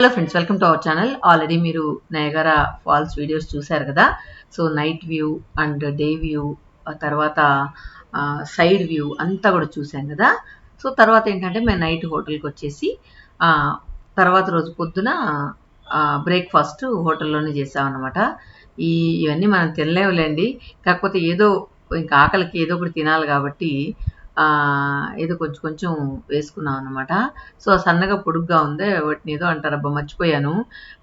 Hello friends, welcome to our channel. Already మీరు Niagara falls videos చూశారు కదా. So night view and day view, తర్వాత side view అంతా కూడా చూసాం కదా. సో తర్వాత ఏంటంటే మేము నైట్ హోటల్కి వచ్చేసి తర్వాత రోజు పొద్దున బ్రేక్ఫాస్ట్ హోటల్లోనే చేసామన్నమాట. ఇవన్నీ మనం తినలేములేండి, కాకపోతే ఏదో ఇంకా ఆకలికి ఏదో ఒకటి తినాలి కాబట్టి ఏదో కొంచెం కొంచెం వేసుకున్నాం అనమాట. సో సన్నగా పొడుగ్గా ఉంది, వాటిని ఏదో అంటారు, అబ్బా మర్చిపోయాను,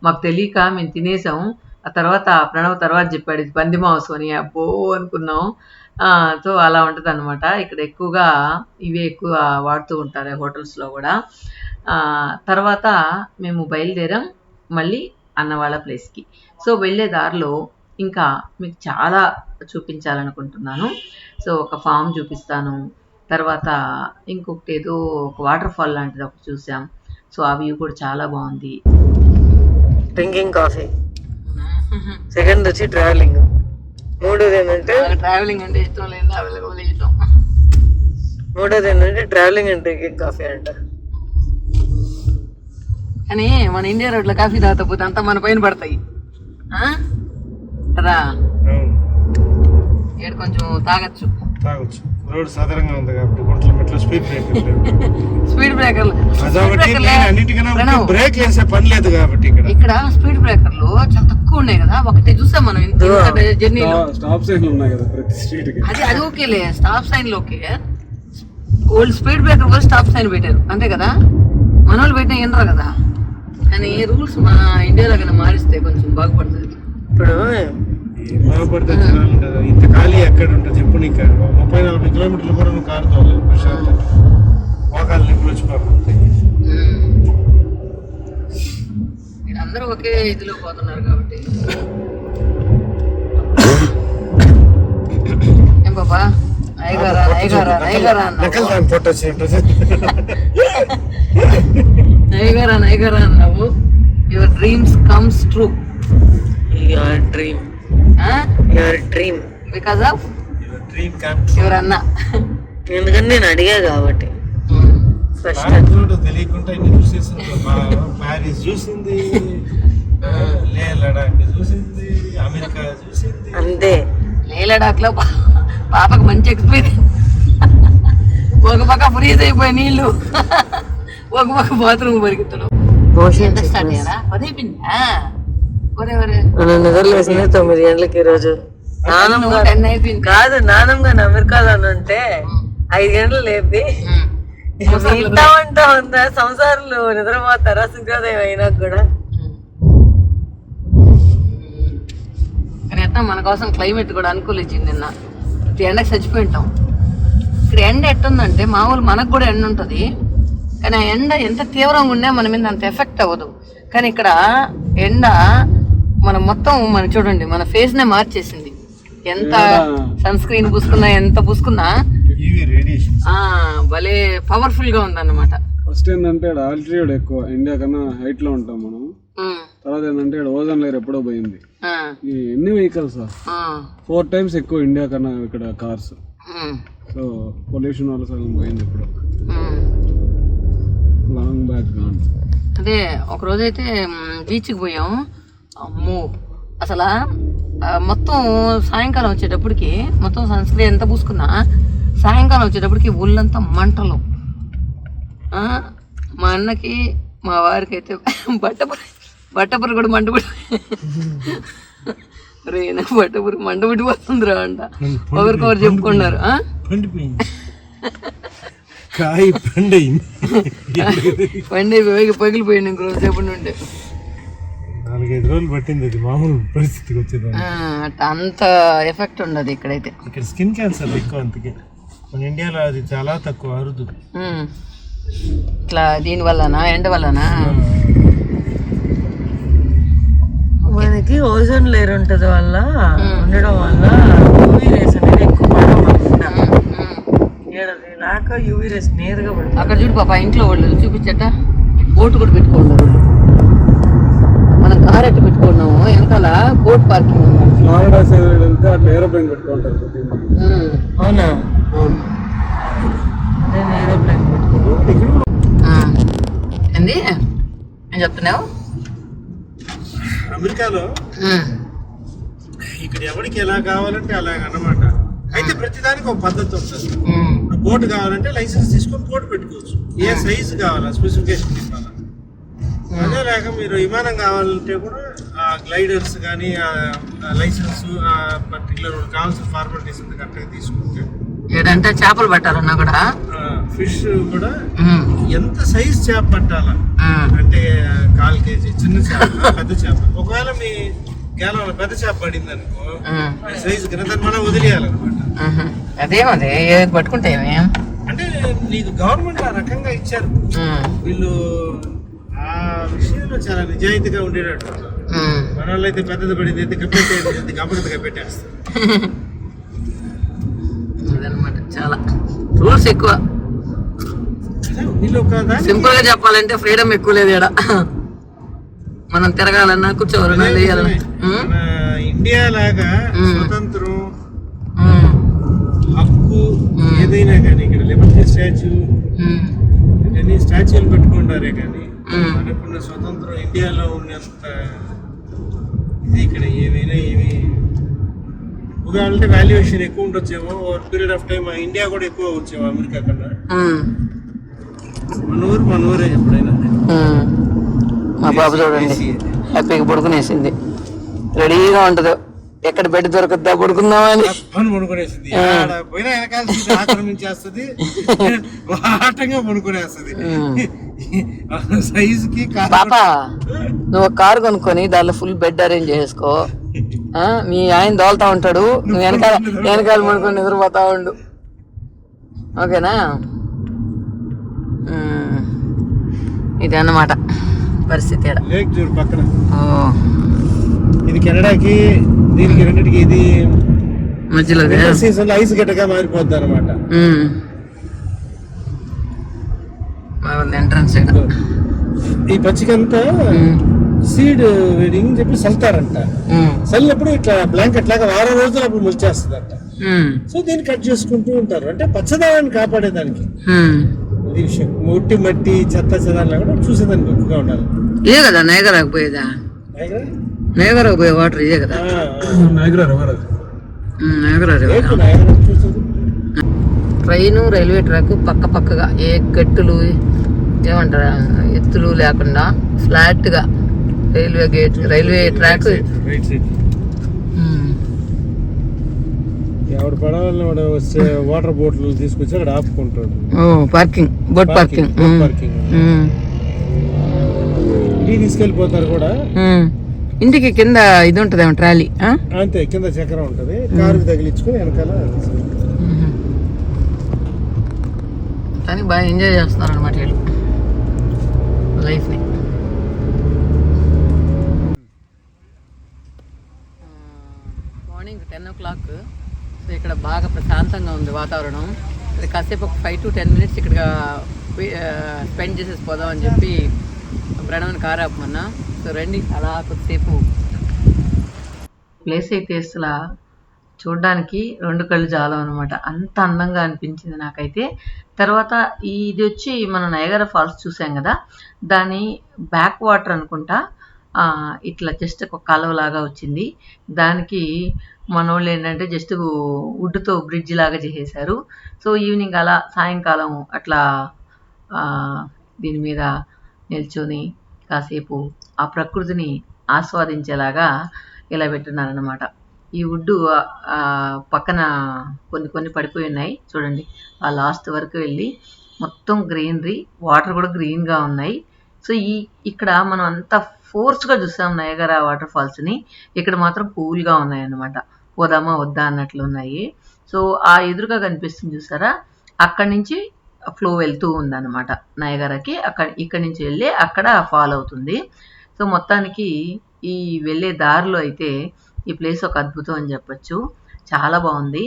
మాకు తెలియక మేము తినేసాం. ఆ తర్వాత ప్రణవ్ తర్వాత చెప్పాడు ఇది పంది మాంసం అని, అబ్బో అనుకున్నాం. సో అలా ఉంటుంది అనమాట. ఇక్కడ ఎక్కువగా ఇవే ఎక్కువ వాడుతూ ఉంటారు హోటల్స్లో కూడా. తర్వాత మేము బయలుదేరాం మళ్ళీ అన్నవాళ్ళ ప్లేస్కి. సో వెళ్ళే దారిలో ఇంకా మీకు చాలా చూపించాలనుకుంటున్నాను. సో ఒక ఫామ్ చూపిస్తాను, తర్వాత ఇంకొకటి ఏదో ఒక వాటర్ ఫాల్ లాంటిది ఒకటి చూసాం. సో ఆ వ్యూ కూడా చాలా బాగుంది. డ్రింకింగ్ కాఫీ, సెకండ్ వచ్చి ట్రావెలింగ్, మూడోది ఏంటంటే ట్రావెలింగ్ అంటే ఇష్టం లేదు, అవైలబుల్ ఇష్టం. మూడోది ఏంటంటే ట్రావెలింగ్ అండ్ డ్రింకింగ్ కాఫీ అంట. కానీ మన ఇండియా రోడ్లో కాఫీ తాగకపోతే అంతా మన పైన పడతాయి కదా. ఇక్కడ కొంచెం తాగొచ్చు. రోడ్ సాధారణంగా ఉంది కాబట్టి గుంటల మెట్లో స్పీడ్ బ్రేకర్లు బ్రేక్ వేసే పని లేదు కాబట్టి ఇక్కడ స్పీడ్ బ్రేకర్లు చాలా తక్కువ ఉన్నాయి కదా. ఒకటి చూసాం మనం జర్నీలో, స్టాప్ సైన్లు ఉన్నాయి కదా ప్రతి స్ట్రీట్ కి. అది ఓకేలే, స్టాప్ సైన్ లో ఓకే. ఓల్డ్ స్పీడ్ బ్రేకర్ కూడా స్టాప్ సైన్ పెట్టారు అంతే కదా, మన వాళ్ళు పెట్టినా ఏంటారు కదా. కానీ రూల్స్ మన ఇండియాలో కన్నా మారిస్తే కొంచెం బాగుపడుతుంది. ఇప్పుడు బాగుపడితే ఇంత ఖాళీ ఎక్కడ ఉంటుంది చెప్పు. నీకు 30-40 కిలోమీటర్లు కూడా నువ్వు కారు తోలేదు, మోకాలు నిప్పులు వచ్చిపోతాయి. అందరూ ఒకే ఇదిలో పోతున్నారు కాబట్టి. ఏం బాబా అయ్యగారా అన్నావు. Your dreams comes true. Your dream because of your అన్న. ఎందుకంటే నేను అడిగా కాబట్టి. తెలియకుండా ప్యారిస్ చూసింది, లే లడాక్ చూసింది, అమెరికా చూసింది. అంతే, లే లడాక్ లో పాపకు మంచి ఎక్స్పీరియన్స్. ఒక పక్క ఫ్రీజ్ అయిపోయి నీళ్ళు, ఒక పక్క బాత్రూమ్ పరిగెత్తడం. నిద్రలేసింది 9 గంటలకి. ఈ రోజు నానమ్గా అమెరికాలో ఉంటే 5 గంటలు లేపి ఇంటా ఉందా. సంసారాలు నిద్రపోతారా సూర్యోదయం అయినా కూడా? కానీ ఎట్లా మన కోసం క్లైమేట్ కూడా అనుకూలించింది. నిన్న ఎండకి చచ్చిపోయి ఉంటాం. ఇక్కడ ఎండ ఎట్టుందంటే మామూలు మనకు కూడా ఎండ ఉంటుంది, కానీ ఆ ఎండ ఎంత తీవ్రంగా ఉండే మన మీద అంత ఎఫెక్ట్ అవ్వదు. కానీ ఇక్కడ ఎండ మన చూడండి మన ఫేస్ నే మార్చేసింది. ఎంత సన్ స్క్రీన్ పూసుకున్నా, ఎంత పూసుకున్నా భలే పవర్ఫుల్ గా ఉందన్నమాట. ఫస్ట్ ఏంటంటే ఆల్టిట్యూడ్ ఎక్కువ, ఇండియా కన్నా హైట్ లో ఉంటాం మనం. తర్వాత ఏంటంటే ఓజోన్ లేయర్ ఎప్పుడో పోయింది. ఎన్ని వెహికల్స్ 4 times ఎక్కువ ఇండియా కన్నా ఇక్కడ కార్స్. సో పొల్యూషన్ వల్ల సగం పోయింది ఇప్పుడు, లాంగ్ బ్యాక్ గాన్. అదే ఒక రోజైతే బీచ్కి పోయాం. అమ్మో అసలు మొత్తం సాయంకాలం వచ్చేటప్పటికి మొత్తం సన్ స్క్రీన్ ఎంత పూసుకున్నా సాయంకాలం వచ్చేటప్పటికి ఒళ్ళంతా మంటలు. మా అన్నకి మా వారికి అయితే బట్టపురి కూడా మంటపుడి రేనా బట్టపురి మంటపుడి పోతుందిరా అంట. ఒకరికొకరు చెప్పుకున్నారు. పగిలిపోయింది ఇంకో రోజు సేపటి నుండి. 4-5 రోజులు పట్టింది అది మామూలు పరిస్థితికి వచ్చేది. అంత ఎఫెక్ట్ ఉండదు ఇక్కడైతే. ఇక్కడ స్కిన్ క్యాన్సర్ ఎక్కువ, అందుకే మన ఇండియాలో అది చాలా తక్కువ, అరుదు. ఇట్లా దీని వల్లనా ఎండ వల్లనా? మనకి ఓజోన్ లేయర్ ఉంటుంది వల్ల ఉండడం వల్ల యూవీ రేస్ అనేది ఎక్కువ పడడం. యూవీ రేస్ నేరుగా పడుతుంది. అక్కడ చూడు పాప, ఇంట్లో వాళ్ళు చూపించట బోటు కూడా పెట్టుకున్నారు. మనం కార్ ఎట్టు పెట్టుకున్నాము, వెనకాల బోట్ పార్కింగ్ ఏరోప్లేన్ పెట్టుకుంటారు. అవునా? ఏరోప్లేన్ పెట్టుకో. ఏంది ఏం చెప్తున్నావు? అమెరికాలో ఇక్కడ ఎవరికి ఎలా కావాలంటే అలాగ అన్నమాట. అయితే ప్రతిదానికి ఒక పద్ధతి ఉంటుంది. బోట్ కావాలంటే లైసెన్స్ తీసుకొని బోట్ పెట్టుకోవచ్చు. ఏ సైజు కావాలా స్పెసిఫికేషన్ ఇవ్వాలా. అదేలాగా మీరు విమానం కావాలంటే కూడా గ్లైడర్స్ కానీ లైసెన్స్ పర్టికులర్ కావాల్సిన ఫార్మాలిటీస్ కరెక్ట్గా తీసుకుంటే ఏదంటే చేపలు పట్టాలన్నా కూడా ఫిష్ కూడా ఎంత సైజ్ చేప పట్టాలా అంటే 1/4 కేజీ చిన్న చేప పెద్ద చేప. ఒకవేళ మీ గేలంలో పెద్ద చేప పడింది అనుకో సైజు కింద దాన్ని మనం వదిలేయాలన్నమాట. అదేమదే పట్టుకుంటే అంటే నీకు గవర్నమెంట్ ఆ రకంగా ఇచ్చారు. వీళ్ళు ఆ విషయంలో చాలా నిజాయితీగా ఉండేటట్టు. మన వాళ్ళు అయితే పెద్దది పడింది అయితే కప్పెట్టేది గంపకగా పెట్టేస్తారు. అదనమాట చాలా రూల్స్ ఎక్కువ. వీళ్ళు సింపుల్ గా చెప్పాలంటే ఫ్రీడమ్ ఎక్కువ లేదు ఇక్కడ. మనం తిరగాలన్నా కూర్చోవాలన్నా మన ఇండియా లాగా స్వతంత్రం హక్కు ఏదైనా కానీ ఇక్కడ లిబర్టీ స్టాచ్యూ ఇవన్నీ స్టాచ్యూలు పెట్టుకుంటారే కానీ మనకున్న స్వతంత్రం ఇండియాలో ఉన్నంత ఇది ఇక్కడ ఏమైనా ఏమి అంటే వాల్యుయేషన్ ఎక్కువ ఉండొచ్చేమో. Over period of time India కూడా ఎక్కువ వచ్చేమో అమెరికా కన్నా. మన ఊరే ఎప్పుడైనా. మా బాబు చూడండి హ్యాపీగా పడుకునేసింది, రెడీగా ఉంటది. ఎక్కడ బెడ్ దొరకద్దా పడుకుందామని పడుకునేసింది. పోయినా వెనకాల ఆక్రమించేస్తుంది, ఆటంగా పడుకునేస్తుంది. సైజుకి పాప నువ్వు కారు కొనుక్కొని దానిలో ఫుల్ బెడ్ అరేంజ్ చేసుకో. మీ ఆయన దోలుతా ఉంటాడు, నువ్వు వెనకాల పడుకొని నిద్రపోతా ఉండు. ఓకేనా? ఇది అన్నమాట పరిస్థితి. పక్కన ఇది కెనడాకి దీనికి రెండింటికి ఇది మధ్యలో సీజన్ ఐస్ గడ్డగా మారిపోద్ది అనమాట. ఎంట్రన్స్ ఈ పచ్చికంతా సీడ్ వేడింగ్ చెప్పి చల్లుతారంట. చల్లినప్పుడు ఇట్లా బ్లాంకెట్ లాగా వారం రోజులు అప్పుడు ముచ్చేస్తుందంట. సో దీన్ని కట్ చేసుకుంటూ ఉంటారు. అంటే పచ్చదనాన్ని కాపాడేదానికి. మొట్టి మట్టి చెత్త చెదాన్ని కూడా చూసేదానికి ఎక్కువగా ఉండాలి. ఇదే కదా నయగరాకు పోయేదా? నయగరాకు పోయే వాటర్ ఇదే కదా. ట్రైను రైల్వే ట్రాక్ పక్క పక్కగా ఏ గట్టులు ఏమంటారా ఎత్తులు లేకుండా ఫ్లాట్ గా రైల్వే ట్రాక్. ఎవడు పడాలని వాడు వస్తే వాటర్ బోట్లు తీసుకొచ్చి అక్కడ ఆపుకుంటాడు. పార్కింగ్ బోట్ పార్కింగ్ ఇంటికి తీసుకెళ్ళిపోతారు కూడా. ఇంటికి కింద ఇది ఉంటదేమో ట్రాలీ. అంతే, కింద చక్రం ఉంటది, కారుకి తగిలించుకుని వెనకాల కానీ బాగా ఎంజాయ్ చేస్తున్నారు అనమాట వీళ్ళు లైఫ్ ని. Morning 10 o'clock. సో ఇక్కడ బాగా ప్రశాంతంగా ఉంది వాతావరణం. ఇది కాసేపు ఒక 5 to 10 minutes ఇక్కడ స్పెండ్ చేసేసి పోదాం అని చెప్పి ప్రణవ్ని కారు ఆపమన్నా. సో రండి అలా కొద్దిసేపు. ప్లేస్ అయితే అసలు చూడడానికి 2 కళ్ళు జాలం అనమాట. అంత అందంగా అనిపించింది నాకైతే. తర్వాత ఇది వచ్చి మనం నయగరా ఫాల్స్ చూసాం కదా, దాని బ్యాక్ వాటర్ అనుకుంటా. ఇట్లా జస్ట్ ఒక కాలువలాగా వచ్చింది. దానికి మనోళ్ళు ఏంటంటే జస్ట్ వుడ్తో బ్రిడ్జ్ లాగా చేసేసారు. సో ఈవినింగ్ అలా సాయంకాలం అట్లా దీని మీద నిల్చొని కాసేపు ఆ ప్రకృతిని ఆస్వాదించేలాగా ఇలా పెట్టున్నారనమాట. ఈ వుడ్ పక్కన కొన్ని పడిపోయి ఉన్నాయి చూడండి. ఆ లాస్ట్ వరకు వెళ్ళి మొత్తం గ్రీనరీ, వాటర్ కూడా గ్రీన్గా ఉన్నాయి. సో ఇక్కడ మనం అంతా ఫోర్స్గా చూసాం నయగరా వాటర్ ఫాల్స్ని. ఇక్కడ మాత్రం కూల్గా ఉన్నాయి అన్నమాట. పోదామా వద్దా అన్నట్లు ఉన్నాయి. సో ఆ ఎదురుగా కనిపిస్తుంది చూసారా, అక్కడి నుంచి ఫ్లో వెళ్తూ ఉందన్నమాట నయగరాకి. ఇక్కడి నుంచి వెళ్ళి అక్కడ ఫాల్ అవుతుంది. సో మొత్తానికి ఈ వెళ్ళే దారిలో అయితే ఈ ప్లేస్ ఒక అద్భుతం అని చెప్పొచ్చు. చాలా బాగుంది.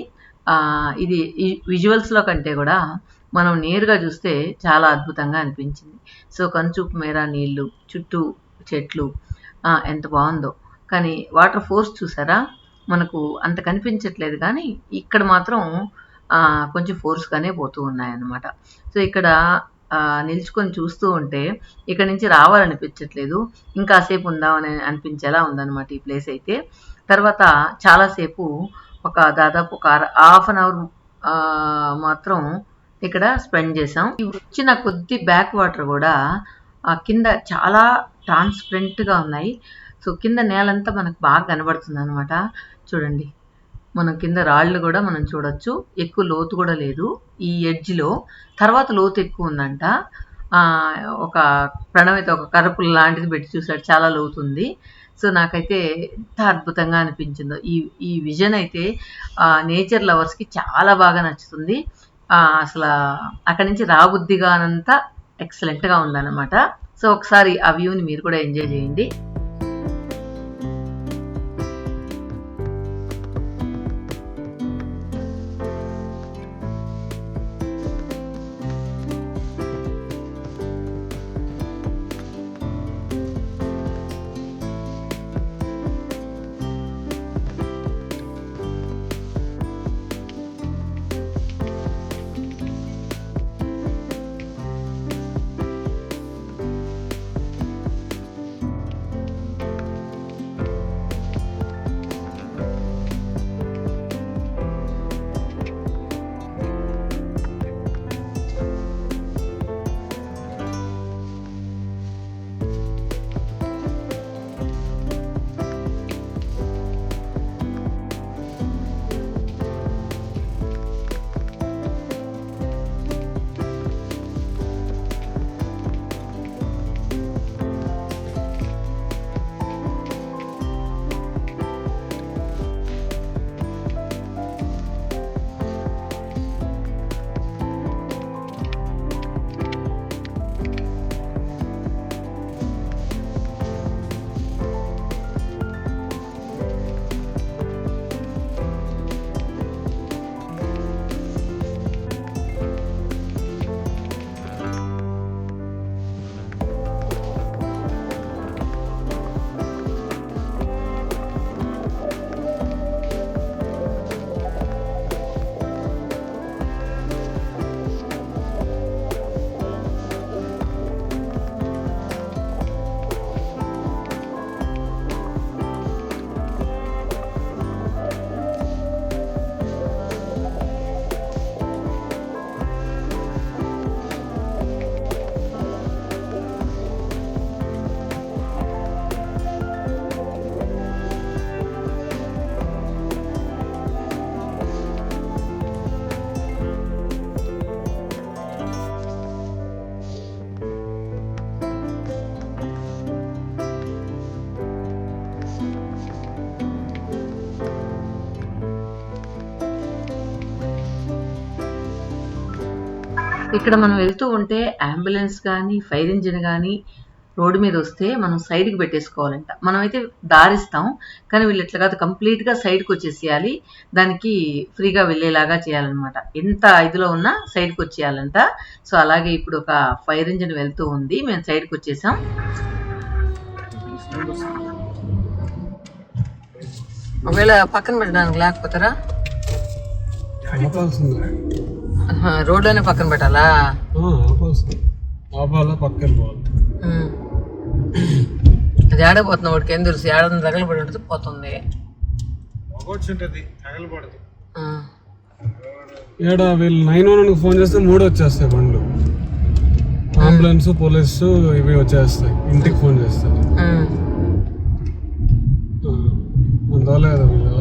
ఇది విజువల్స్లో కంటే కూడా మనం నేరుగా చూస్తే చాలా అద్భుతంగా అనిపించింది. సో కనుచూపు మేర నీళ్ళు, చుట్టూ చెట్లు, ఎంత బాగుందో. కానీ వాటర్ ఫోర్స్ చూసారా, మనకు అంత కనిపించట్లేదు కానీ ఇక్కడ మాత్రం కొంచెం ఫోర్స్గానే పోతూ ఉన్నాయన్నమాట. సో ఇక్కడ నిల్చుకొని చూస్తూ ఉంటే ఇక్కడ నుంచి రావాలనిపించట్లేదు, ఇంకాసేపు ఉందామని అనిపించేలా ఉందన్నమాట ఈ ప్లేస్ అయితే. తర్వాత చాలాసేపు దాదాపు ఒక హాఫ్ అన్ అవర్ మాత్రం ఇక్కడ స్పెండ్ చేసాం. వచ్చిన కొద్ది బ్యాక్ వాటర్ కూడా కింద చాలా ట్రాన్స్పరెంట్గా ఉన్నాయి. సో కింద నేలంతా మనకు బాగా కనబడుతుంది అనమాట. చూడండి, మనం కింద రాళ్ళు కూడా మనం చూడొచ్చు. ఎక్కువ లోతు కూడా లేదు ఈ ఎడ్జ్లో. తర్వాత లోతు ఎక్కువ ఉందంట. ఒక ప్రణవిత ఒక కరపులు లాంటిది పెట్టి చూసాడు, చాలా లోతుంది. సో నాకైతే ఎంత అద్భుతంగా అనిపించిందో ఈ విజన్ అయితే నేచర్ లవర్స్కి చాలా బాగా నచ్చుతుంది. అసలు అక్కడి నుంచి రాబుద్దిగా అనంత ఎక్సలెంట్గా ఉందన్నమాట. సో ఒకసారి ఆ వ్యూని మీరు కూడా ఎంజాయ్ చేయండి. ఇక్కడ మనం వెళ్తూ ఉంటే అంబులెన్స్ కానీ ఫైర్ ఇంజిన్ కానీ రోడ్డు మీద వస్తే మనం సైడ్కి పెట్టేసుకోవాలంట. మనమైతే దారిస్తాం, కానీ వీళ్ళు ఎట్లా కాదు, కంప్లీట్గా సైడ్కి వచ్చేసేయాలి. దానికి ఫ్రీగా వెళ్ళేలాగా చేయాలన్నమాట. ఎంత ఇదిలో ఉన్నా సైడ్కి వచ్చేయాలంట. సో అలాగే ఇప్పుడు ఒక ఫైర్ ఇంజిన్ వెళ్తూ ఉంది, మేము సైడ్కి వచ్చేసాం. ఒకవేళ పక్కన పెట్టడానికి లేకపోతారా? రోడ్లోనే పక్కన పెట్టాలా? అది ఆడపోతున్నా, వాడికి ఏం తెలుసు, ఏడ తగలబడి ఉంటుంది పోతుంది. ఏడా వీళ్ళు 911కి ఫోన్ చేస్తే 3 వచ్చేస్తాయి బండ్లు, అంబులెన్స్ పోలీస్ ఇవి వచ్చేస్తాయి. ఇంటికి ఫోన్ చేస్తారు. అందువల్ల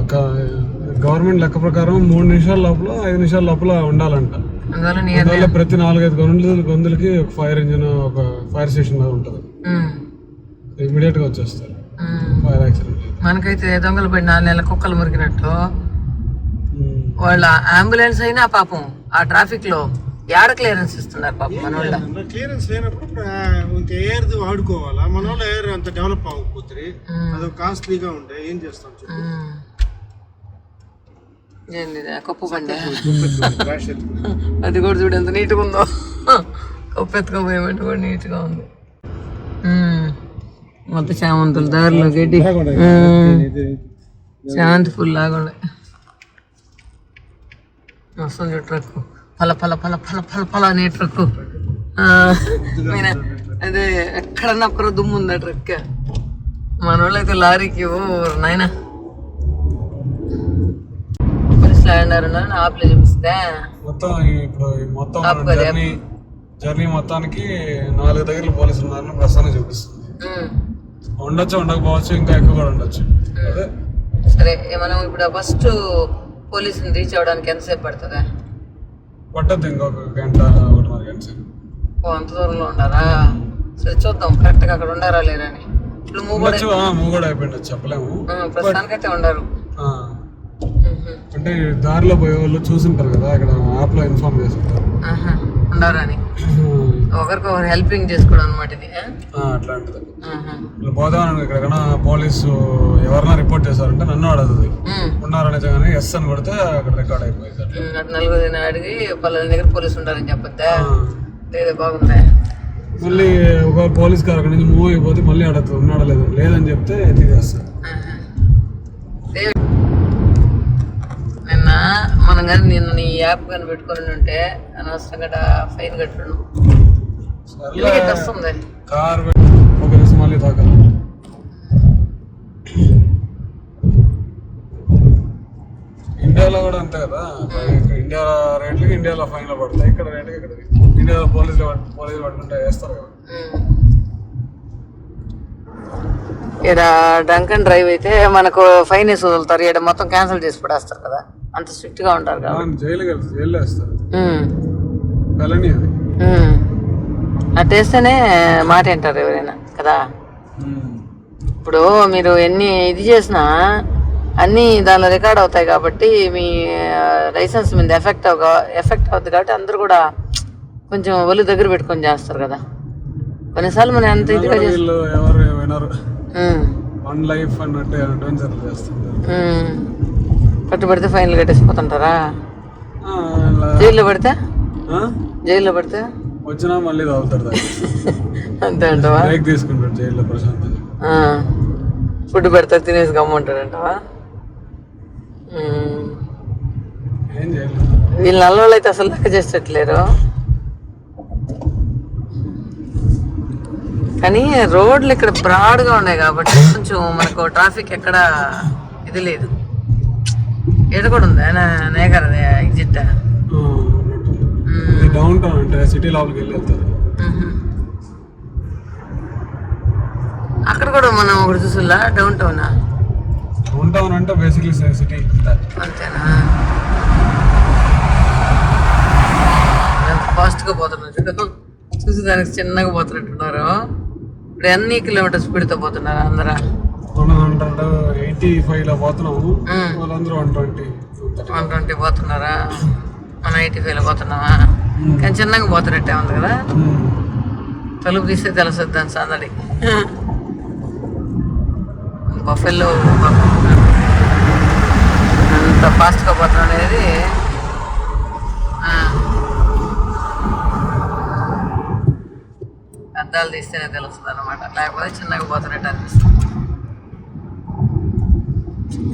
ఒక గవర్నమెంట్ లెక్క ప్రకారం 3 నిమిషాల లోపల 5 నిమిషాల లోపల ఉండాలంట. అందువల్ల ప్రతి 4-5 గొంతులకి ఒక ఫైర్ ఇంజిన్, ఒక ఫైర్ స్టేషన్ లాగా ఉంటుంది. ఇమీడియట్ గా వచ్చేస్తారు. ఫైర్ యాక్సిడెంట్ మనకైతే దొంగలు పడి 4 నెలల కుక్కలు మురికినట్టు వాళ్ళ అంబులెన్స్ అయినా పాపం ఆ ట్రాఫిక్ లో ఏడ క్లియరెన్స్ ఇస్తున్నారు పాపం. మన వాళ్ళ క్లియరెన్స్ లేనప్పుడు ఇంకా ఎయిర్ వాడుకోవాలా, మన వాళ్ళ ఎయిర్ అంత డెవలప్ అవ్వకపోతే అది కాస్ట్లీగా ఉంటే ఏం చేస్తాం? కప్పు బండి అది కూడా చూడు ఎంత నీట్గా ఉందో. కప్పు ఎత్తుకోపోయేటట్టు కూడా నీట్గా ఉంది. మొత్తం చామంతులు దారిలో గడ్డి చామంతి ఫుల్ లాగా ఉండే. వస్తుంది చూడు ట్రక్, పల పల పల పల పల పల అనే ట్రక్. అదే ఎక్కడన్నా ఒక్కరో దుమ్ము ఉందా ట్రక్. మన వాళ్ళు అయితే లారీకి నాయన పోలీస్ ల్యాండర్ ఆప్లే చూపిస్తే మొత్తం ఇప్పుడు మొత్తం జర్నీ మొత్తానికి 4 దగ్గర పోలీసులు ఉన్నారని ప్రస్తుతానికి చూపిస్తుంది. ఉండొచ్చు, ఉండకపోవచ్చు, ఇంకా ఎక్కువ కూడా ఉండొచ్చు. అదే సరే, మనం ఇప్పుడు ఫస్ట్ పోలీసుని రీచ్ అవ్వడానికి ఎంతసేపు పడుతుందా? పట్టద్దు, ఇంకొక గంట 1.5 గంట సేపు. అంత దూరంలో ఉండారా? సరే చూద్దాం కరెక్ట్గా అక్కడ ఉండారా లేరా అని. ఇప్పుడు మూవ్ కూడా అయిపోయింది చెప్పలేము, ప్రస్తుతానికైతే ఉండరు. అంటే దారిలో పోయే వాళ్ళు చూసింటారు కదా, ఇక్కడ యాప్ లో ఇన్ఫార్మ్ చేస్తుంటారు ఉండరు అని. ఒకరికొకరు హెల్పింగ్ చేసుకోవడం అనమాట ఇది. అట్లాంటిది. పోదామని ఎక్కడికైనా పోలీసు ఎవరైనా రిపోర్ట్ చేశారంటే నన్ను అడుగుతుంది, ఉన్నారని కానీ ఎస్ అని కొడితే అక్కడ రికార్డ్ అయిపోయింది. నలుగురిని అడిగి పల్లెల దగ్గర పోలీసు ఉండాలని చెప్పొద్దా? లేదా బాగుందా? మళ్ళీ ఒక పోలీస్ కార్ అక్కడి నుంచి మూవ్ అయిపోతే మళ్ళీ అడుగుతుంది ఉన్నాడా లేదా, లేదని చెప్తే తీసేస్తారు. నిన్న మనం కానీ నిన్ను నీ యాప్ కానీ పెట్టుకొని ఉంటే అనవసరంగా ఫైన్ కట్టడం వస్తుంది. కార్ ఒక నిమిషం మళ్ళీ దాకా ఇండియాలో కూడా అంతే కదా. ఇండియా రేట్లకి ఇండియాలో ఫైన్లు పడతాయి, ఇక్కడ రేట్లకి ఇక్కడ. ఇండియాలో పోలీసులు పట్టుకుంటే వేస్తారు కదా. ఇక్కడ డ్రంక్ అండ్ డ్రైవ్ అయితే మనకు ఫైన్ వేసి వదులుతారు, ఇక్కడ మొత్తం క్యాన్సిల్ చేసి పడేస్తారు కదా, అంత స్ట్రిక్ట్ గా ఉంటారు కదా. జైలు వేస్తారు, felony అది. అటు వేస్తేనే మాట వింటారు ఎవరైనా కదా. ఇప్పుడు మీరు ఎన్ని ఇది చేసినా అన్నీ దానిలో రికార్డ్ అవుతాయి కాబట్టి మీ లైసెన్స్ మీద ఎఫెక్ట్ అవుతుంది కాబట్టి అందరూ కూడా కొంచెం ఒళ్ళు దగ్గర పెట్టుకొని చేస్తారు కదా. కొన్నిసార్లు మనం ఎంత ఇదిగా పట్టుబడితే ఫైన్లు కట్టేసిపోతుంటారా? జైల్లో పడితే వచ్చినా మళ్ళీ తాగుతాడు అంతే అంటావా? తీసుకుంటాడు జైల్లో ప్రశాంతంగా. ఫుడ్ పెడతా తినేసి గమ్మంటాడంటావా? వీళ్ళు నల్లవాళ్ళు అయితే అసలు లెక్క చేసేట్లేరు. కానీ రోడ్లు ఇక్కడ బ్రాడ్గా ఉన్నాయి కాబట్టి కొంచెం మనకు ట్రాఫిక్ ఎక్కడ ఇది లేదు. ఏడ కూడా ఉందా నేగర్ ఎగ్జిట్? డౌన్ టౌన్ అంటే సిటీ లోపలికి వెళ్ళి వెళ్తారు. అక్కడ కూడా మనం ఒకటి చూసులా డౌన్ టౌన్ అంటే బేసిక్లీ సిటీ అంతేనా? ఫాస్ట్గా పోతున్నారు చూసి దానికి చిన్నగా పోతున్నట్టున్నారు. ఇప్పుడు ఎన్ని కిలోమీటర్ స్పీడ్తో పోతున్నారు అందరూ? 185 లో పోతున్నాము, వాళ్ళందరూ 120 పోతున్నారా? మనం 85 లో పోతున్నావా? కానీ చిన్నగా పోతున్నట్టే ఉంది కదా. తలుపు తీస్తే తెలుస్తుంది దాని సందడి. బఫెల్లో అంత ఫాస్ట్గా పోతున్నా అనేది అద్దాలు తీస్తేనే తెలుస్తుంది అనమాట, లేకపోతే చిన్నగా పోతున్నట్టు అనిపిస్తుంది.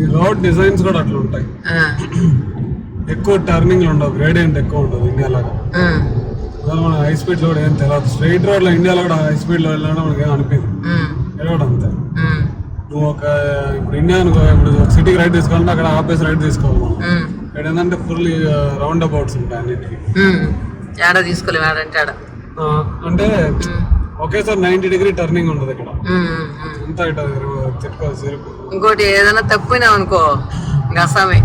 ఈ రోడ్ డిజైన్స్ కూడా అట్లా ఉంటాయి, ఎక్కువ టర్నింగ్లు ఉండవు, గ్రేడియంట్ ఎక్కువ ఉంటుంది ఇండియాలాగా. మనం హై స్పీడ్ లో కూడా ఏం తెలియదు. స్ట్రైట్ రోడ్ లో ఇండియాలో కూడా హై స్పీడ్ లో వెళ్ళినా మనకి ఏం అనిపించదు, కూడా అంతే. నువ్వు ఇప్పుడు ఇండియా ఇప్పుడు సిటీకి రైట్ తీసుకోవాలంటే అక్కడ ఆపేసి రైట్ తీసుకోవాలి మనం. ఇక్కడ ఏంటంటే ఫుల్ రౌండ్ అబౌట్స్ ఉంటాయి అన్నిటికీ. అంటే ఒకేసారి 90 డిగ్రీ టర్నింగ్ ఉంటుంది ఇక్కడ, అంతా ఇట్లా తిరుపతి. ఇంకోటి ఏదైనా తప్పినా అనుకో అస్సామే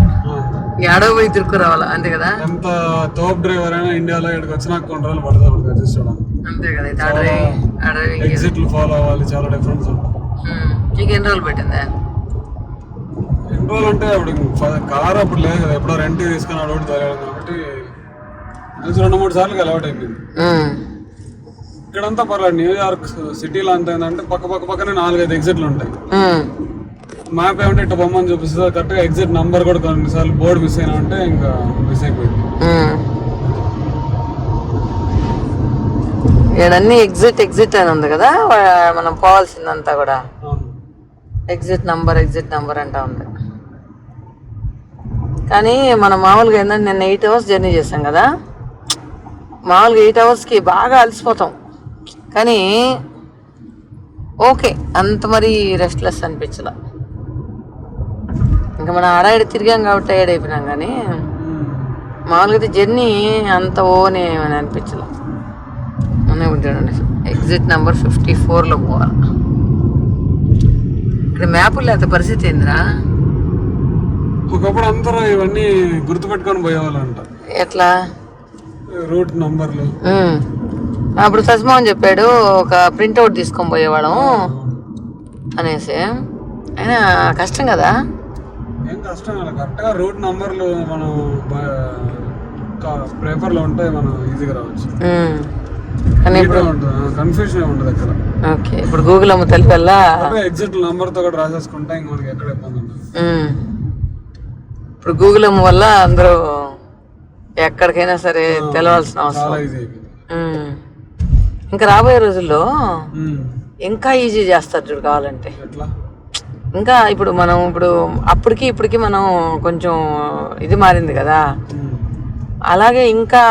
ఏడవ పోయి తిరుక్కు రావాలా, అంతే కదా. ఎంత టాప్ డ్రైవర్ అయినా ఇండియాలో ఇక్కడికి వచ్చినా కొన్ని రోజులు పడుతుంది అడ్జస్ట్ అవ్వడానికి, అంతే కదా. ఎగ్జిట్లు ఫాలో అవ్వాలి, చాలా డిఫరెన్స్ ఉంటుంది. నీకు ఎన్ని రోజులు పెట్టిందా? ఎన్ని రోజులు అంటే అప్పుడు కారు అప్పుడు లేదు కదా, ఎప్పుడో రెంట్ తీసుకుని అడవుడు తోలేడు కాబట్టి 2-3 సార్లు అలవాటు అయిపోయింది. ఇక్కడంతా పర్లేదు. న్యూయార్క్ సిటీలో అంతా ఏంటంటే పక్కనే 4-5 ఎగ్జిట్లు ఉంటాయి. మ్యాప్ ఏమంటే ఇట్లా బొమ్మని చూపిస్తుంది, కరెక్ట్గా ఎగ్జిట్ నంబర్ కూడా కొన్నిసార్లు బోర్డు మిస్ అయినా అంటే ఇంకా మిస్ అయిపోయింది. ఇక్కడన్నీ ఎగ్జిట్ అని ఉంది కదా, మనం పోవాల్సిందంతా కూడా ఎగ్జిట్ నంబర్ అంటా ఉంది. కానీ మనం మామూలుగా ఏంటంటే నిన్న 8 hours జర్నీ చేసాం కదా, మామూలుగా 8 అవర్స్కి బాగా అలసిపోతాం, కానీ ఓకే అంత మరీ రెస్ట్లెస్ అనిపించలా. ఇంకా మనం ఆడాడి తిరిగాం కాబట్టి టైర్డ్ అయిపోయినాం, కానీ మామూలుగా అయితే జర్నీ అంత ఓనే అని అనిపించలా. చూడండి, ఎగ్జిట్ నెంబర్ 54లో పోవాలి. ఇక్కడ మ్యాపులు లేకపోతే పరిస్థితి ఏందిరా? ఒకప్పుడు అందరూ ఇవన్నీ గుర్తుపెట్టుకొని పోయేవాళ్ళంట. ఎట్లా? రూట్ నంబర్లు. అప్పుడు సస్మోహన్ చెప్పాడు ఒక ప్రింట్అవుట్ తీసుకొని పోయేవాళ్ళం అనేసి. అయినా కష్టం కదా. ఏం కష్టం కదా, కరెక్ట్గా రూట్ నంబర్లు మనం పేపర్లో ఉంటే మనం ఈజీగా రావచ్చు. కానీ ఇప్పుడు కన్ఫ్యూజన్ ఉండదు అక్కడ. ఓకే, ఇప్పుడు గూగుల్ అమ్మ తల్లి వల్ల ఎగ్జిట్ నంబర్ తో కూడా రాసేసుకుంటే ఇంక మనకి ఎక్కడ ఇబ్బంది ఉండదు. ఇప్పుడు గూగుల్ అమ్మ వల్ల అందరూ ఎక్కడికైనా సరే తెలవాల్సిన అవసరం. ఇంకా రాబోయే రోజుల్లో ఇంకా ఈజీ చేస్తారు చూడు కావాలంటే. ఇంకా ఇప్పుడు మనం అప్పటికి ఇప్పటికి మనం కొంచెం ఇది మారింది కదా, అలాగే ఇంకా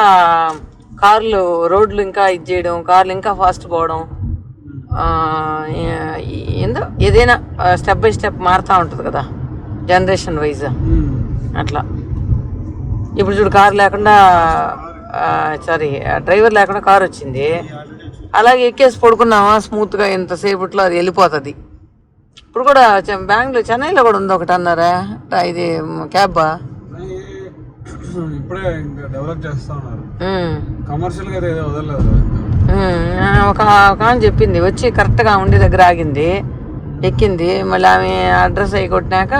కార్లు రోడ్లు ఇంకా ఇది చేయడం, కార్లు ఇంకా ఫాస్ట్ పోవడం, ఏందో ఏదైనా స్టెప్ బై స్టెప్ మారుతూ ఉంటుంది కదా జనరేషన్ వైజ్. అట్లా ఇప్పుడు చూడు కారు లేకుండా డ్రైవర్ లేకుండా కారు వచ్చింది, అలాగే ఎక్కేసి పడుకున్నామా స్మూత్గా ఎంతసేపట్లో అది వెళ్ళిపోతుంది. ఇప్పుడు కూడా బెంగళూరు చెన్నైలో కూడా ఉంది ఒకటి అన్నారా, ఇది క్యాబా ఇప్పుడే డెవలప్ చేస్తా ఉన్నారు. కమర్షియల్ గా ఏదో వదలలేదు. ఒక అని చెప్పింది, వచ్చి కరెక్ట్గా ఉండి దగ్గర ఆగింది, ఎక్కింది, మళ్ళీ ఆమె అడ్రస్ అయి కొట్టినాక.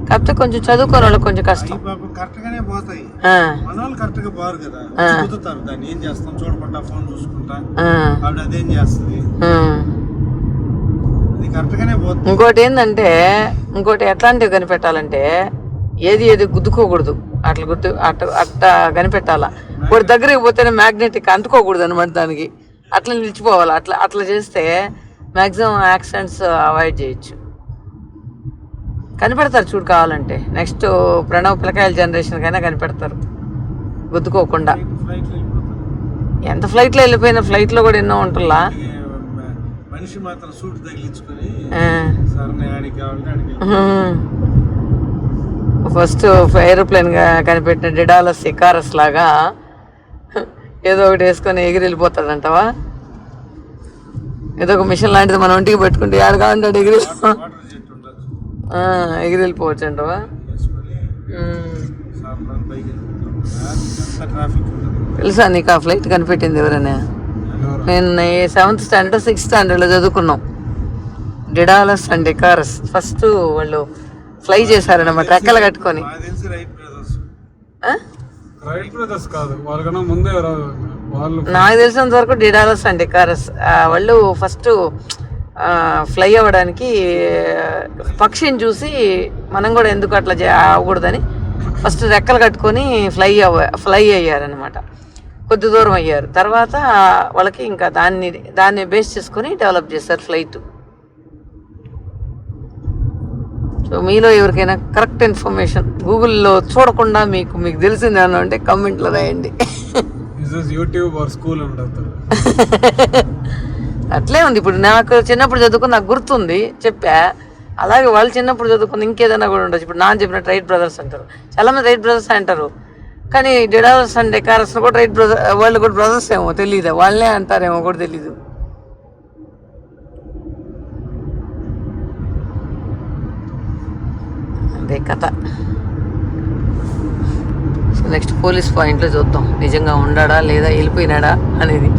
కాకపోతే కొంచెం చదువుకోని వాళ్ళకి కొంచెం కష్టం. కరెక్ట్ గానే పోతాయి, మన వాళ్ళు కరెక్ట్ గా పోరు కదా, చూస్తారు దాన్ని. ఏం చేస్తాం, చూడకుండా ఫోన్ చూసుకుంటా ఆవిడ అదేం చేస్తుంది, అది కరెక్ట్ గానే పోతుంది. ఇంకోటి ఎట్లాంటివి కనిపెట్టాలంటే ఏది గుద్దుకోకూడదు, అట్లా కనిపెట్టాలా. ఒకటి దగ్గరికి పోతేనే మ్యాగ్నెటిక్ అంటుకోకూడదు అనమాట దానికి, అట్లా నిలిచిపోవాలి. అట్లా చేస్తే మ్యాక్సిమం యాక్సిడెంట్స్ అవాయిడ్ చేయొచ్చు. కనిపెడతారు చూడు కావాలంటే, నెక్స్ట్ ప్రణవ్ పిల్లకాయల జనరేషన్కైనా కనిపెడతారు గుద్దుకోకుండా. ఎంత ఫ్లైట్లో వెళ్ళిపోయినా ఫ్లైట్లో కూడా ఎన్నో ఉంటుందా మనిషి మాత్రం సూట్ తగిలించుకొని ఫస్ట్ ఏరోప్లేన్ కనిపెట్టిన డిడాలస్ ఇకారస్ లాగా ఏదో ఒకటి వేసుకొని ఎగిరి వెళ్ళిపోతాడంటవా? ఏదో ఒక మిషన్ లాంటిది మనం ఒంటికి పెట్టుకుంటే యాడ కావాలంటే ఎగిరి వెళ్ళిపోవచ్చు అంటవా? తెలుసా నీకు ఆ ఫ్లైట్ కనిపెట్టింది ఎవరైనా? నేను 7th స్టాండర్డ్ 6th స్టాండర్డ్లో చదువుకున్నాం. డిడాలస్ అండ్ ఇకారస్ ఫస్ట్ వాళ్ళు ఫ్లై చేశారన్నమాట రెక్కలు కట్టుకొని. నాకు తెలిసినంత వరకు డిడాలస్ అండ్ ఇకారస్ వాళ్ళు ఫస్ట్ ఫ్లై అవ్వడానికి పక్షిని చూసి మనం కూడా ఎందుకు అట్లా అవ్వకూడదని ఫస్ట్ రెక్కలు కట్టుకొని ఫ్లై అయ్యారనమాట. కొద్ది దూరం అయ్యారు, తర్వాత వాళ్ళకి ఇంకా దాన్ని బేస్ చేసుకొని డెవలప్ చేశారు ఫ్లైట్. సో మీలో ఎవరికైనా కరెక్ట్ ఇన్ఫర్మేషన్ గూగుల్లో చూడకుండా మీకు తెలిసింది ఏమన్నా అంటే కమెంట్లో రాయండి. అట్లే ఉంది. ఇప్పుడు నాకు చిన్నప్పుడు చదువుకుని నాకు గుర్తుంది చెప్పా, అలాగే వాళ్ళు చిన్నప్పుడు చదువుకుని ఇంకేదైనా కూడా ఉండొచ్చు. ఇప్పుడు నాన్న చెప్పినట్టు రైట్ బ్రదర్స్ అంటారు, చాలా మంది రైట్ బ్రదర్స్ అంటారు, కానీ డిడాలస్ అండ్ ఇకారస్ కూడా రైట్ బ్రదర్, వాళ్ళు కూడా బ్రదర్స్ ఏమో తెలియదు, వాళ్ళే అంటారేమో కూడా తెలీదు. అదే కథ. సో నెక్స్ట్ పోలీస్ పాయింట్లో చూద్దాం నిజంగా ఉన్నాడా లేదా వెళ్ళిపోయినాడా అనేది.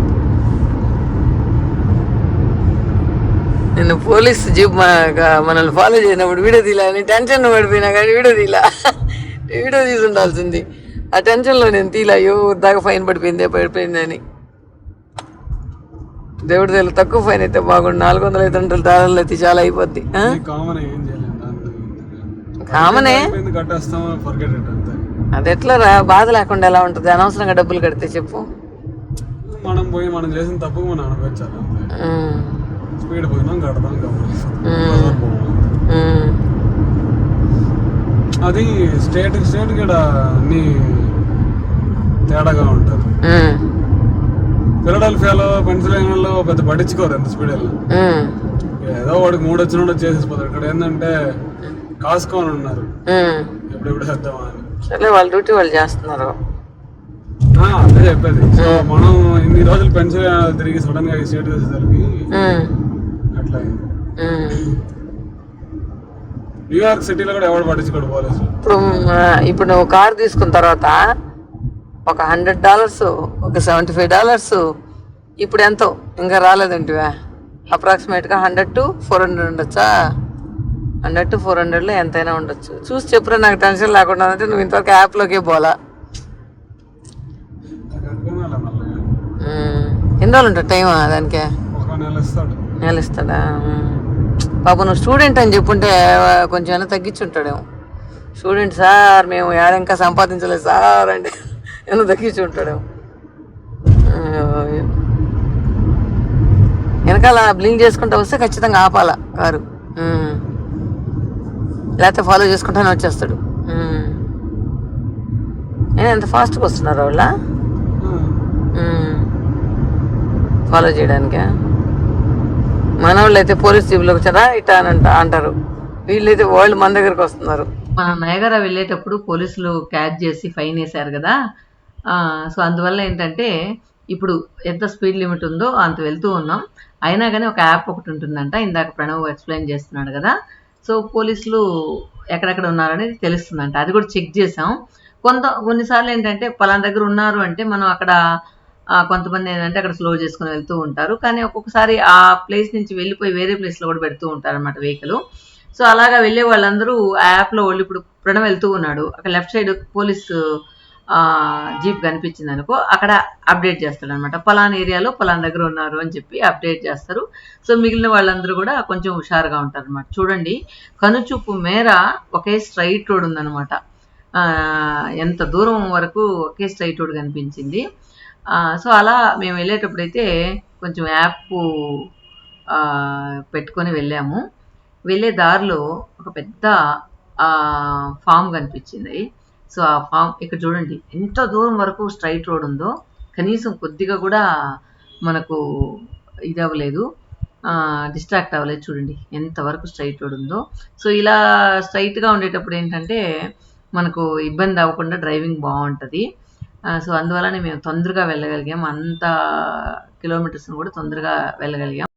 నేను పోలీస్ జీప్ మనల్ని ఫాలో చేసినప్పుడు వీడియో తీలా అని టెన్షన్ పడిపోయినా కానీ వీడియో తీసి ఉండాల్సింది. ఆ టెన్షన్లో నేను తీలా, అయ్యో దాకా ఫైన్ పడిపోయిందని. దేవుడి దగ్గర తక్కువ ఫైన్ అయితే బాగుండు, $400 అయితే చాలా అయిపోద్ది. కామనే, అది ఎట్లా రా బాధ లేకుండా ఎలా ఉంటుంది? అనవసరంగా డబ్బులు కడితే చెప్పు. మనం పోయి మనం చేసిన తప్పుకు మనం అనుభవించాలి. స్పీడ్ పోయినాం కడతాం, అది స్టేట్ కూడా అన్ని తేడాగా ఉంటారు. ఫిలడెల్ఫియాలో పెన్సిల్వేనియాలో పెద్ద పట్టించుకోరు ఎంత స్పీడ్ వెళ్ళి. ఏదో వాడికి మూడు వచ్చినట్టు చేసేసిపోతారు. ఇక్కడ ఏంటంటే కాసుకొని ఉన్నారు ఎప్పుడెప్పుడు వేద్దామా అని. సరే వాళ్ళ డ్యూటీ వాళ్ళు చేస్తున్నారు. అదే చెప్పేది. సో మనం ఇన్ని రోజులు పెన్సిల్వేనియా తిరిగి సడన్ గా ఈ స్టేట్ వచ్చేసరికి అట్లా అయింది. న్యూయార్క్ సిటీలో కూడా ఎవరు పట్టించుకోడు పోలీసులు. ఇప్పుడు నువ్వు కార్ తీసుకున్న తర్వాత ఒక $100, ఒక $75, ఇప్పుడు ఎంతో ఇంకా రాలేదంటివా? అప్రాక్సిమేట్గా 100 to 400 ఉండొచ్చా? 100 to 400లో ఎంతైనా ఉండొచ్చు. చూసి చెప్పురా, నాకు టెన్షన్ లేకుండా అంటే నువ్వు ఇంతవరకు యాప్లోకే పోలా. ఎన్ని రోజులు ఉంటుంది టైం దానికే? నెల ఇస్తాడా? పాప నువ్వు స్టూడెంట్ అని చెప్పుంటే కొంచెం ఏమైనా తగ్గించుంటాడేమో. స్టూడెంట్ సార్ మేము ఇంకా సంపాదించలేదు సార్ అంటే ఏమైనా తగ్గించి ఉంటాడేమో. వెనకాల బ్లింక్ చేసుకుంటూ వస్తే ఖచ్చితంగా ఆపాలా కారు, లేకపోతే ఫాలో చేసుకుంటానే వచ్చేస్తాడు. నేను ఎంత ఫాస్ట్గా వస్తున్నారు వాళ్ళ ఫాలో చేయడానికే. మన వాళ్ళు అయితే పోలీస్ జీబులోకి వచ్చారా ఇటా అని అంటారు, వీళ్ళైతే వాళ్ళు మన దగ్గరకు వస్తున్నారు. మనం నయగరా వెళ్ళేటప్పుడు పోలీసులు క్యాచ్ చేసి ఫైన్ వేశారు కదా. సో అందువల్ల ఏంటంటే ఇప్పుడు ఎంత స్పీడ్ లిమిట్ ఉందో అంత వెళ్తూ ఉన్నాం. అయినా కానీ ఒక యాప్ ఒకటి ఉంటుందంట, ఇందాక ప్రణవ్ ఎక్స్ప్లెయిన్ చేస్తున్నాడు కదా. సో పోలీసులు ఎక్కడెక్కడ ఉన్నారనేది తెలుస్తుందంట, అది కూడా చెక్ చేసాం. కొన్నిసార్లు ఏంటంటే పలానా దగ్గర ఉన్నారు అంటే మనం అక్కడ కొంతమంది ఏంటంటే అక్కడ స్లో చేసుకుని వెళ్తూ ఉంటారు. కానీ ఒక్కొక్కసారి ఆ ప్లేస్ నుంచి వెళ్ళిపోయి వేరే ప్లేస్లో కూడా పెడుతూ ఉంటారు అనమాట వెహికల్. సో అలాగా వెళ్ళే వాళ్ళందరూ ఆ యాప్లో వాళ్ళు ఇప్పుడు ప్రణవ్ వెళ్తూ ఉన్నాడు, అక్కడ లెఫ్ట్ సైడ్ పోలీసు జీప్ కనిపించింది అనుకో, అక్కడ అప్డేట్ చేస్తాడు అనమాట, పలానా ఏరియాలో పలానా దగ్గర ఉన్నారు అని చెప్పి అప్డేట్ చేస్తారు. సో మిగిలిన వాళ్ళందరూ కూడా కొంచెం హుషారుగా ఉంటారు అనమాట. చూడండి, కనుచూపు మేర ఒకే స్ట్రైట్ రోడ్ ఉందన్నమాట. ఎంత దూరం వరకు ఒకే స్ట్రైట్ రోడ్ కనిపించింది. సో అలా మేము వెళ్ళేటప్పుడైతే కొంచెం యాప్ పెట్టుకొని వెళ్ళాము. వెళ్ళే దారిలో ఒక పెద్ద ఫామ్ కనిపించింది. సో ఆ ఫామ్ ఇక్కడ చూడండి ఎంత దూరం వరకు స్ట్రైట్ రోడ్ ఉందో, కనీసం కొద్దిగా కూడా మనకు ఇది అవ్వలేదు, డిస్ట్రాక్ట్ అవ్వలేదు. చూడండి ఎంతవరకు స్ట్రైట్ రోడ్ ఉందో. సో ఇలా స్ట్రైట్గా ఉండేటప్పుడు ఏంటంటే మనకు ఇబ్బంది అవ్వకుండా డ్రైవింగ్ బాగుంటుంది. సో అందువల్లనే మేము తొందరగా వెళ్ళగలిగాం, అంత కిలోమీటర్స్ని కూడా తొందరగా వెళ్ళగలిగాం.